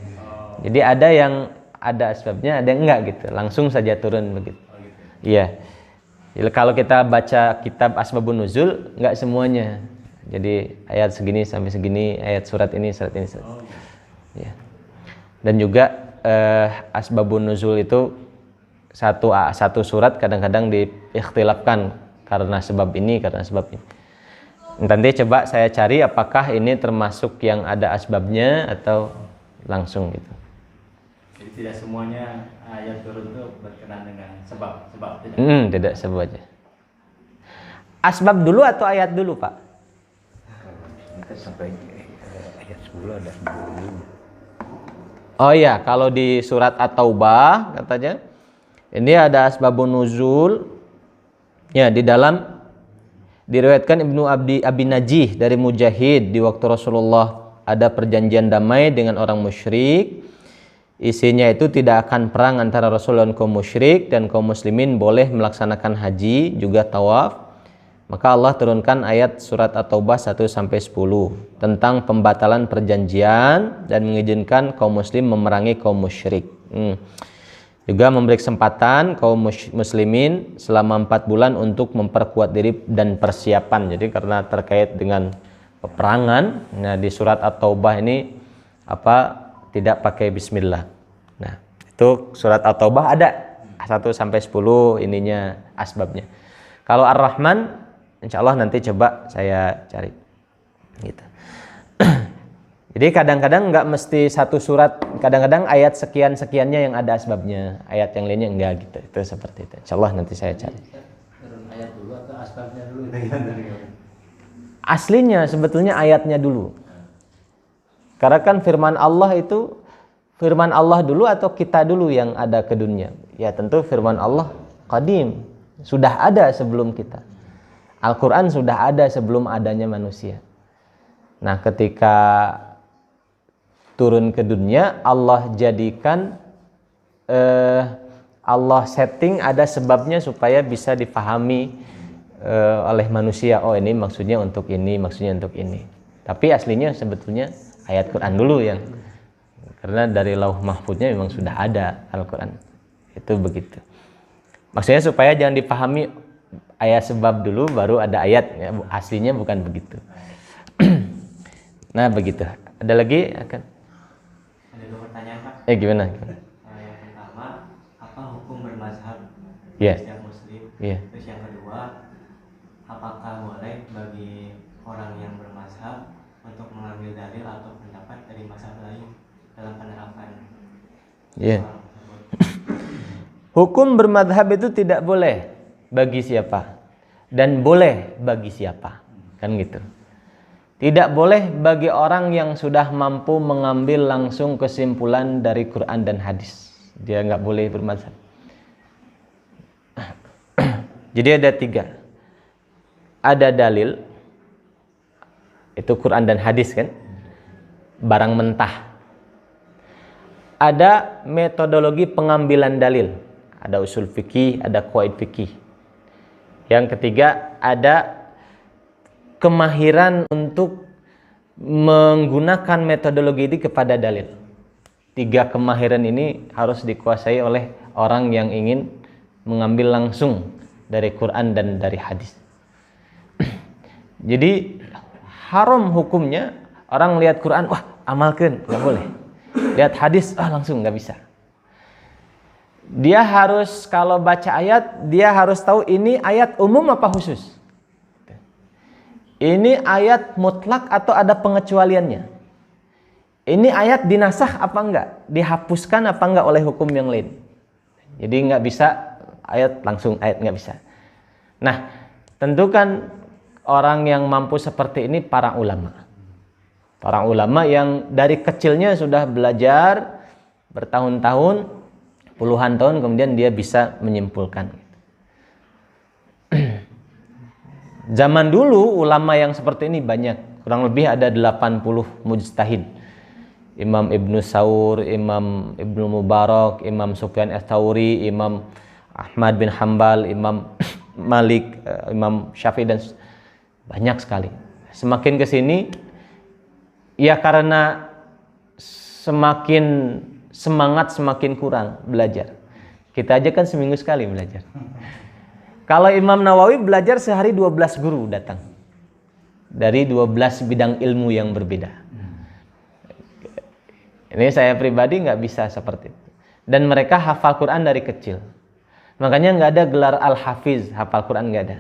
Jadi ada yang ada asbabnya, ada yang enggak gitu. Langsung saja turun begitu. Iya. Jadi kalau kita baca kitab Asbabun Nuzul enggak semuanya. Jadi ayat segini sampai segini, ayat surat ini. Ya. Dan juga Asbabun Nuzul itu satu surat kadang-kadang diikhtilafkan karena sebab ini, karena sebab ini. Nanti coba saya cari apakah ini termasuk yang ada asbabnya atau langsung gitu. Jadi tidak semuanya ayat turun itu berkenaan dengan sebab tidak. Tidak sebab aja. Asbab dulu atau ayat dulu, Pak? Sampai ayat 10 ada asbab dulu. Oh iya, kalau di surat At-Taubah katanya ini ada asbabun nuzul. Ya, di dalam diriwayatkan Ibnu Abi Najih dari Mujahid di waktu Rasulullah ada perjanjian damai dengan orang musyrik. Isinya itu tidak akan perang antara Rasul dan kaum musyrik, dan kaum muslimin boleh melaksanakan haji juga tawaf. Maka Allah turunkan ayat surat At-Taubah 1-10 tentang pembatalan perjanjian dan mengizinkan kaum muslim memerangi kaum musyrik. Juga memberi kesempatan kaum muslimin selama 4 bulan untuk memperkuat diri dan persiapan. Jadi karena terkait dengan peperangan, nah di surat At-Taubah ini tidak pakai bismillah. Nah, itu surat At-Taubah ada 1-10 ininya asbabnya. Kalau Ar-Rahman, insya Allah nanti coba saya cari. Gitu. Jadi kadang-kadang nggak mesti satu surat, kadang-kadang ayat sekian-sekiannya yang ada asbabnya, ayat yang lainnya enggak gitu. Itu seperti itu. Insya Allah nanti saya cari. Turun ayat dulu atau asbabnya dulu? Aslinya sebetulnya ayatnya dulu. Karena kan firman Allah itu, firman Allah dulu atau kita dulu yang ada ke dunia? Ya tentu firman Allah qadim, sudah ada sebelum kita. Al-Quran sudah ada sebelum adanya manusia. Nah ketika turun ke dunia, Allah jadikan, Allah setting ada sebabnya supaya bisa dipahami oleh manusia. Oh ini maksudnya untuk ini, maksudnya untuk ini. Tapi aslinya sebetulnya ayat Quran dulu yang, karena dari lauh mahfudnya memang sudah ada Al-Quran. Itu begitu. Maksudnya supaya jangan dipahami ayat sebab dulu baru ada ayat, ya, aslinya bukan begitu. Nah begitu. Ada lagi akan? Ada 2 pertanyaan Pak. Gimana? Yang pertama, apa hukum bermazhab Iya. setiap muslim? Iya. Terus yang kedua, apakah boleh bagi orang yang bermazhab untuk mengambil dalil atau pendapat dari mazhab lain dalam penerapan Iya. soal tersebut? Hukum bermadhab itu tidak boleh bagi siapa dan boleh bagi siapa, kan gitu. Tidak boleh bagi orang yang sudah mampu mengambil langsung kesimpulan dari Quran dan hadis. Dia nggak boleh bermazhab. Jadi ada 3. Ada dalil, itu Quran dan hadis kan, barang mentah. Ada metodologi pengambilan dalil, ada usul fikih, ada qawaid fikih. Yang ketiga ada kemahiran untuk menggunakan metodologi ini kepada dalil. 3 kemahiran ini harus dikuasai oleh orang yang ingin mengambil langsung dari Quran dan dari hadis. Jadi haram hukumnya orang lihat Quran, wah amalkan, nggak boleh. Lihat hadis, langsung nggak bisa. Dia harus, kalau baca ayat, dia harus tahu ini ayat umum apa khusus. Ini ayat mutlak atau ada pengecualiannya. Ini ayat dinasakh apa enggak, dihapuskan apa enggak oleh hukum yang lain. Jadi nggak bisa ayat langsung ayat, nggak bisa. Nah, tentu kan orang yang mampu seperti ini para ulama. Para ulama yang dari kecilnya sudah belajar bertahun-tahun, puluhan tahun, kemudian dia bisa menyimpulkan. Zaman dulu ulama yang seperti ini banyak, kurang lebih ada 80 mujtahid. Imam Ibnu Saur, Imam Ibnu Mubarak, Imam Sufyan Ats-Tsauri, Imam Ahmad bin Hambal, Imam Malik, Imam Syafi'i, dan banyak sekali. Semakin ke sini ya karena semakin semangat semakin kurang belajar. Kita aja kan seminggu sekali belajar. Kalau Imam Nawawi belajar sehari 12 guru datang dari 12 bidang ilmu yang berbeda. Ini saya pribadi nggak bisa seperti itu. Dan mereka hafal Quran dari kecil. Makanya nggak ada gelar Al-Hafiz, hafal Quran nggak ada.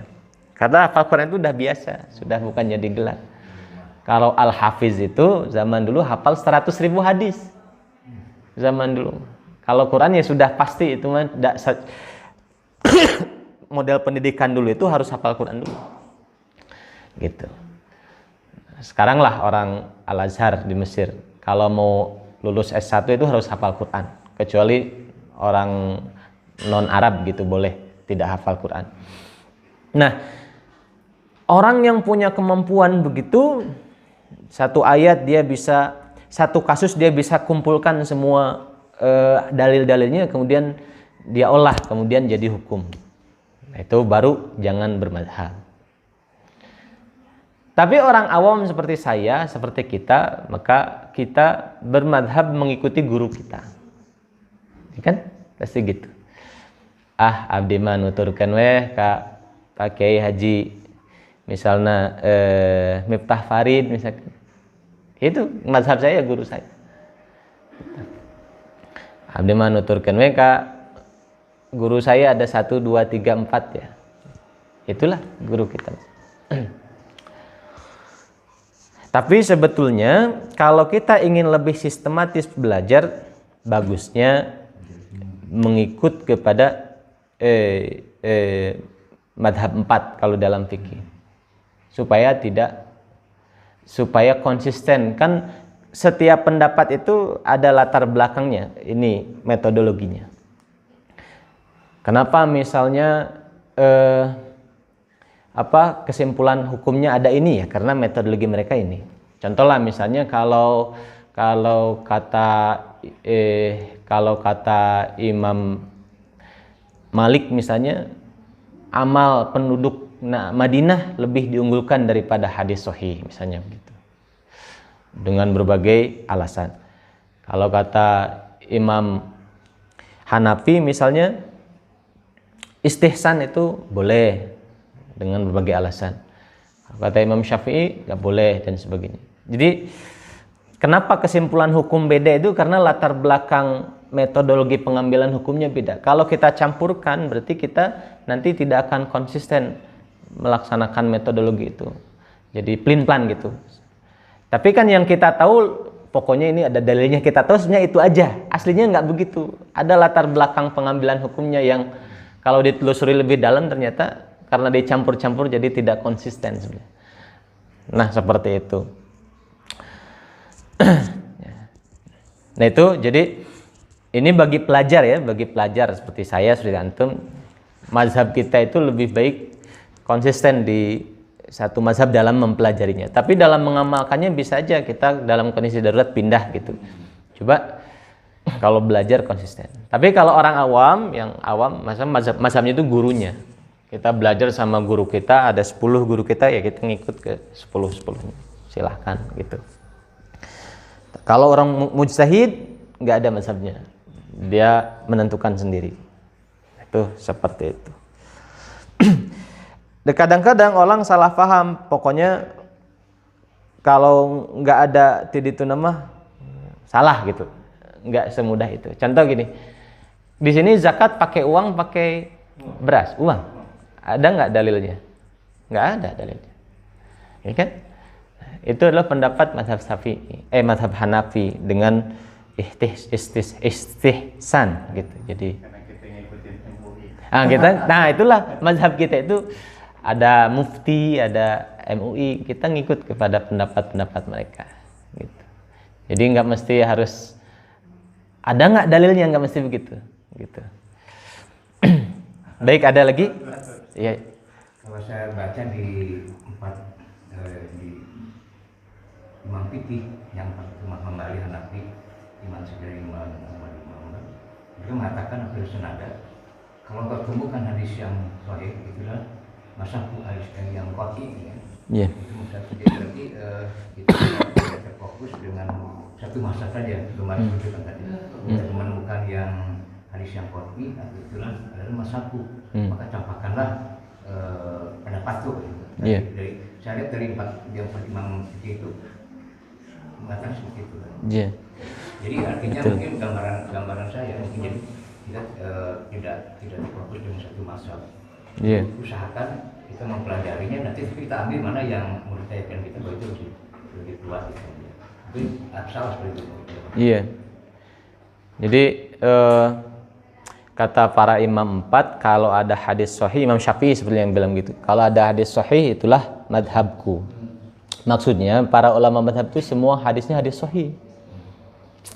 Karena hafal Quran itu udah biasa, sudah bukan jadi gelar. Kalau Al-Hafiz itu zaman dulu hafal 100.000 hadis. Zaman dulu. Kalau Quran ya sudah pasti itu mah model pendidikan dulu itu harus hafal Quran dulu. Gitu. Sekarang lah orang Al-Azhar di Mesir kalau mau lulus S1 itu harus hafal Quran. Kecuali orang non-Arab gitu boleh tidak hafal Quran. Nah, orang yang punya kemampuan begitu Satu ayat dia bisa, satu kasus dia bisa kumpulkan semua dalil-dalilnya, kemudian dia olah, kemudian jadi hukum. Nah, itu baru jangan bermadhab. Tapi orang awam seperti saya, seperti kita, maka kita bermadhab mengikuti guru kita. Ya kan? Pasti gitu. Abdi mah nuturkeun weh ka Pak Kiai Haji misalnya Miftah Farid misalkan. Itu mazhab saya, guru saya. Abdi mah nuturkeun we ka guru saya ada 1 2 3 4 ya. Itulah guru kita. Tapi sebetulnya kalau kita ingin lebih sistematis belajar, bagusnya mengikut kepada madhab 4 kalau dalam fikih, supaya konsisten. Kan setiap pendapat itu ada latar belakangnya, ini metodologinya. Kenapa misalnya kesimpulan hukumnya ada ini ya, karena metodologi mereka ini. Contoh lah misalnya kalau kata Imam Malik misalnya, amal penduduk Madinah lebih diunggulkan daripada hadis sahih misalnya begitu, dengan berbagai alasan. Kalau kata Imam Hanafi misalnya, istihsan itu boleh dengan berbagai alasan. Kata Imam Syafi'i nggak boleh dan sebagainya. Jadi kenapa kesimpulan hukum beda itu? Karena latar belakang metodologi pengambilan hukumnya beda. Kalau kita campurkan, berarti kita nanti tidak akan konsisten melaksanakan metodologi itu. Jadi pelin-pelan gitu. Tapi kan yang kita tahu, pokoknya ini ada dalilnya, kita tahu sebenarnya itu aja. Aslinya nggak begitu. Ada latar belakang pengambilan hukumnya yang kalau ditelusuri lebih dalam ternyata karena dicampur-campur jadi tidak konsisten sebenarnya. Nah, seperti itu. Nah, itu jadi ini bagi pelajar ya, bagi pelajar seperti saya, seperti antum, mazhab kita itu lebih baik konsisten di satu mazhab dalam mempelajarinya. Tapi dalam mengamalkannya bisa aja kita dalam kondisi darurat pindah gitu. Coba kalau belajar konsisten. Tapi kalau orang awam, yang awam mazhabnya itu gurunya. Kita belajar sama guru kita, ada 10 guru kita, ya kita ngikut ke 10-10-nya. Silahkan gitu. Kalau orang mujtahid nggak ada mazhabnya. Dia menentukan sendiri. Itu seperti itu. Kadang-kadang orang salah paham, pokoknya kalau nggak ada tiditu nama salah gitu. Nggak semudah itu. Contoh gini, di sini zakat pakai uang, pakai beras, uang. Ada nggak dalilnya? Nggak ada dalilnya. Ya kan? Itu adalah pendapat mazhab mazhab Hanafi dengan istihsan gitu. Jadi itulah mazhab kita itu ada mufti, ada MUI, kita ngikut kepada pendapat-pendapat mereka gitu. Jadi nggak mesti harus ada nggak dalilnya, nggak mesti begitu gitu. Baik, ada lagi? Iya. Kalau saya baca di di Imam Fikih yang Imam Ali Hanafi, Imam Syafi'i, Imam mereka mengatakan apabila senada, kalau nggak temukan hadis yang sahih, itulah masabku hadis yang qat'i ya. Iya. Itu berarti kita tidak terfokus dengan satu masa saja, kemarin sebutkan tadi. Kita menemukan yang hadis yang qat'i, itulah adalah masabku. Maka campakkanlah pendapat itu. Dari saya lihat dari 4 yang Imam itu mengatakan seperti itu. Yeah. Jadi artinya mungkin gambaran saya mungkin jadi kita tidak terfokus dengan satu mazhab. Yeah. Usahakan kita mempelajarinya, nanti kita ambil mana yang menurut kita bahwa itu lebih kuat. Tapi salah seperti itu. Iya. Jadi kata para imam 4, kalau ada hadis sahih, Imam Syafi'i seperti yang bilang gitu, kalau ada hadis sahih itulah madhabku. Maksudnya para ulama madhab itu semua hadisnya hadis sahih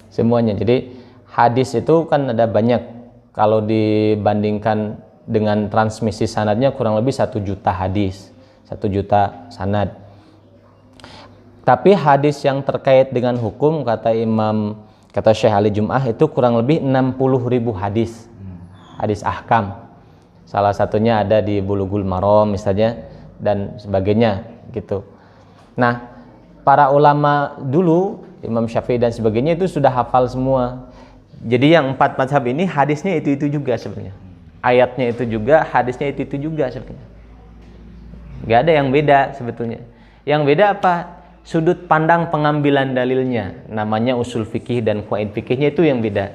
semuanya. Jadi hadis itu kan ada banyak, kalau dibandingkan dengan transmisi sanadnya kurang lebih 1 juta hadis, 1 juta sanad. Tapi hadis yang terkait dengan hukum kata Syekh Ali Jum'ah itu kurang lebih 60.000 hadis. Hadis ahkam. Salah satunya ada di Bulughul Maram misalnya dan sebagainya gitu. Nah, para ulama dulu, Imam Syafi'i dan sebagainya itu sudah hafal semua. Jadi yang 4 mazhab ini hadisnya itu juga sebenarnya. Ayatnya itu juga, hadisnya itu juga sebenarnya. Gak ada yang beda sebetulnya. Yang beda apa? Sudut pandang pengambilan dalilnya. Namanya usul fikih dan qawaid fikihnya itu yang beda.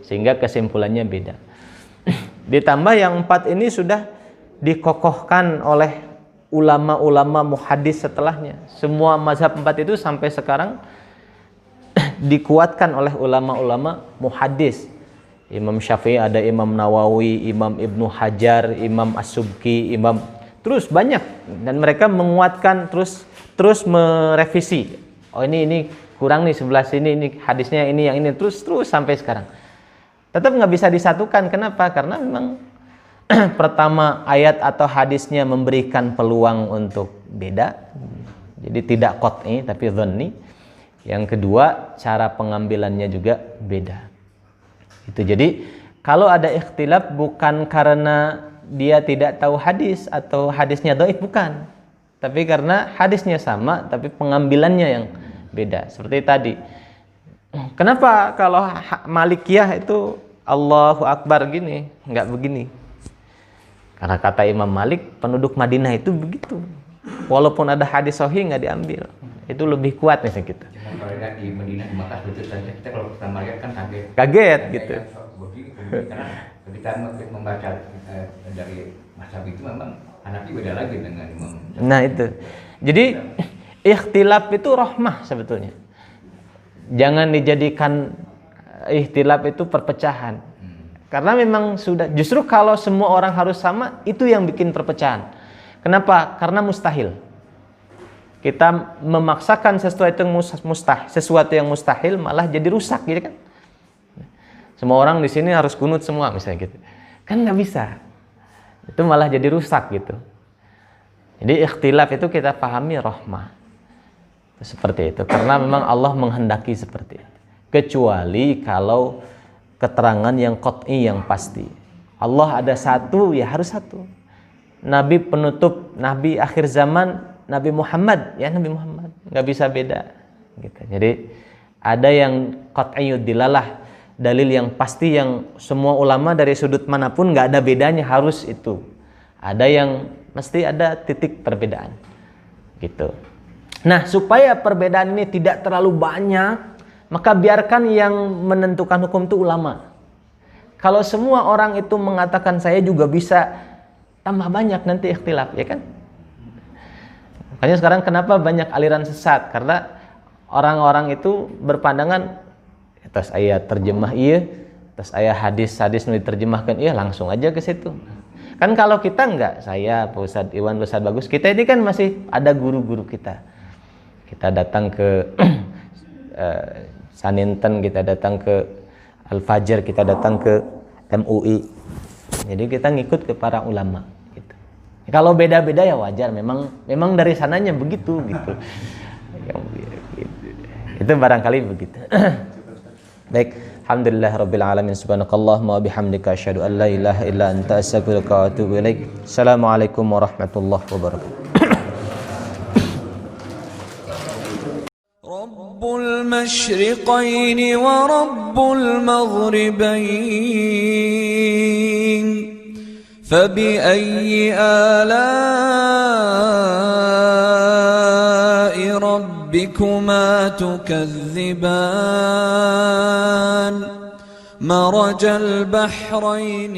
Sehingga kesimpulannya beda. Ditambah yang 4 ini sudah dikokohkan oleh ulama-ulama muhaddis setelahnya. Semua mazhab 4 itu sampai sekarang dikuatkan oleh ulama-ulama muhaddis. Imam Syafi'i ada Imam Nawawi, Imam Ibnu Hajar, Imam As-Subki, terus banyak, dan mereka menguatkan terus merevisi. Oh ini kurang nih sebelah sini, ini hadisnya ini yang ini, terus sampai sekarang. Tetap nggak bisa disatukan. Kenapa? Karena memang pertama ayat atau hadisnya memberikan peluang untuk beda. Jadi tidak qat'i tapi dhanni. Yang kedua, cara pengambilannya juga beda. Itu jadi kalau ada ikhtilaf bukan karena dia tidak tahu hadis atau hadisnya dhaif, bukan. Tapi karena hadisnya sama tapi pengambilannya yang beda. Seperti tadi. Kenapa kalau Malikiyah itu Allahu Akbar gini, enggak begini? Karena kata Imam Malik, penduduk Madinah itu begitu. Walaupun ada hadis sahih enggak diambil. Itu lebih kuat nih kita. Kalau di Madinah, di Makkah betul saja, kita kalau pertama lihat kan kaget gitu. Karena kita membaca dari mazhab itu memang Hanafi beda lagi dengan Imam. Nah itu. Jadi ikhtilaf itu rahmah sebetulnya. Jangan dijadikan ikhtilaf itu perpecahan. Karena memang sudah, justru kalau semua orang harus sama, itu yang bikin perpecahan. Kenapa? Karena mustahil. Kita memaksakan sesuatu yang mustahil malah jadi rusak gitu kan. Semua orang di sini harus kunut semua misalnya gitu. Kan nggak bisa. Itu malah jadi rusak gitu. Jadi ikhtilaf itu kita pahami rahmah. Seperti itu. Karena memang Allah menghendaki seperti itu. Kecuali kalau keterangan yang qat'i, yang pasti. Allah ada satu, ya harus satu. Nabi penutup, Nabi akhir zaman, Nabi Muhammad, ya Nabi Muhammad, nggak bisa beda. Gitu. Jadi ada yang qat'iyud dilalah, dalil yang pasti yang semua ulama dari sudut manapun nggak ada bedanya, harus itu. Ada yang mesti ada titik perbedaan. Gitu. Nah, supaya perbedaan ini tidak terlalu banyak, maka biarkan yang menentukan hukum itu ulama. Kalau semua orang itu mengatakan saya juga bisa, tambah banyak nanti ikhtilaf, ya kan? Makanya sekarang kenapa banyak aliran sesat? Karena orang-orang itu berpandangan atas ayat terjemah iya, atas ayat hadis nu diterjemahkan iya, langsung aja ke situ. Kan kalau kita enggak, saya Pak Ustadz Iwan, Pak Ustadz Bagus, kita ini kan masih ada guru-guru kita. Kita datang ke Saninten, kita datang ke Al-Fajr, kita datang ke MUI. Jadi kita ngikut ke para ulama gitu. Kalau beda-beda ya wajar, memang dari sananya begitu gitu. Itu barangkali begitu. Baik, alhamdulillahirabbil alamin, subhanakallahumma wa bihamdika asyhadu an la ilaha illa anta astaghfiruka wa atubu ilaik. Assalamualaikum warahmatullahi wabarakatuh. رب المشرقين ورب المغربين فبأي آلاء ربكما تكذبان مرج البحرين